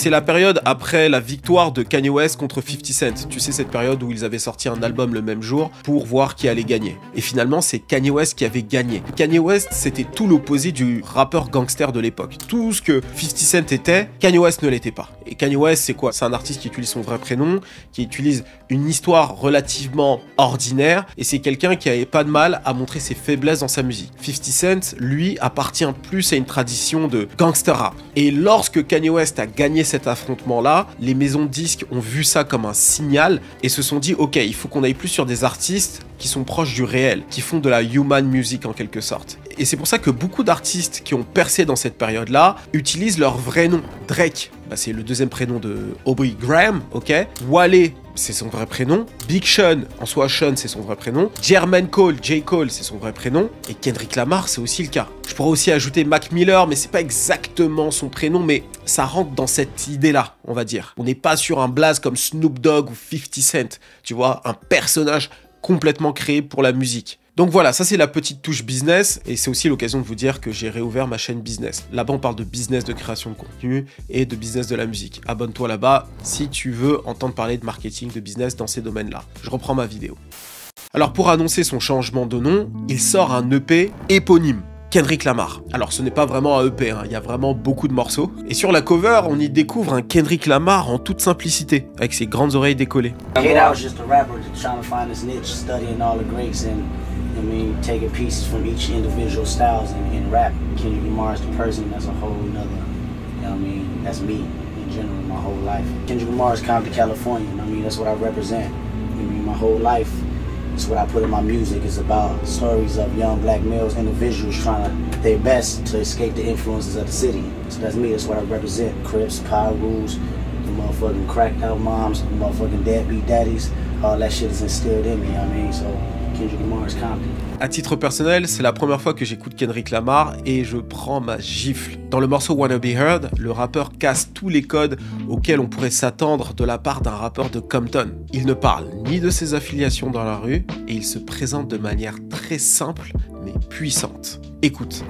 C'est la période après la victoire de Kanye West contre 50 Cent. Tu sais, cette période où ils avaient sorti un album le même jour pour voir qui allait gagner. Et finalement, c'est Kanye West qui avait gagné. Kanye West, c'était tout l'opposé du rappeur gangster de l'époque. Tout ce que 50 Cent était, Kanye West ne l'était pas. Et Kanye West, c'est quoi? C'est un artiste qui utilise son vrai prénom, qui utilise une histoire relativement ordinaire, et c'est quelqu'un qui avait pas de mal à montrer ses faiblesses dans sa musique. 50 Cent, lui, appartient plus à une tradition de gangster rap. Et lorsque Kanye West a gagné cet affrontement-là, les maisons de disques ont vu ça comme un signal et se sont dit, ok, il faut qu'on aille plus sur des artistes qui sont proches du réel, qui font de la human music en quelque sorte. Et c'est pour ça que beaucoup d'artistes qui ont percé dans cette période-là utilisent leur vrai nom. Drake, bah c'est le deuxième prénom de Aubrey Graham, ok. Wale, c'est son vrai prénom. Big Sean, en soi Sean c'est son vrai prénom. Jermaine Cole, J. Cole c'est son vrai prénom. Et Kendrick Lamar c'est aussi le cas. Je pourrais aussi ajouter Mac Miller, mais c'est pas exactement son prénom, mais ça rentre dans cette idée-là, on va dire. On n'est pas sur un blaze comme Snoop Dogg ou 50 Cent, tu vois, un personnage complètement créé pour la musique. Donc voilà, ça c'est la petite touche business, et c'est aussi l'occasion de vous dire que j'ai réouvert ma chaîne business. Là-bas on parle de business de création de contenu et de business de la musique. Abonne-toi là-bas si tu veux entendre parler de marketing, de business dans ces domaines-là. Je reprends ma vidéo. Alors pour annoncer son changement de nom, il sort un EP éponyme. Kendrick Lamar. Alors ce n'est pas vraiment un EP, hein. Il y a vraiment beaucoup de morceaux. Et sur la cover, on y découvre un Kendrick Lamar en toute simplicité, avec ses grandes oreilles décollées. I mean, taking pieces from each individual styles and rap. Kendrick Lamar is the person, that's a whole nother, you know what I mean, that's me in general, my whole life. Kendrick Lamar is Compton, California, I mean, that's what I represent. I mean, my whole life, it's what I put in my music. It's about stories of young black males, individuals trying to their best to escape the influences of the city. So that's me, that's what I represent. Crips, Power Rules, the motherfucking cracked out moms, the motherfucking deadbeat daddies, all that shit is instilled in me, you know what I mean, so Kendrick Lamar is Compton. À titre personnel, c'est la première fois que j'écoute Kendrick Lamar et je prends ma gifle. Dans le morceau Wanna Be Heard, le rappeur casse tous les codes auxquels on pourrait s'attendre de la part d'un rappeur de Compton. Il ne parle ni de ses affiliations dans la rue et il se présente de manière très simple mais puissante. Écoute.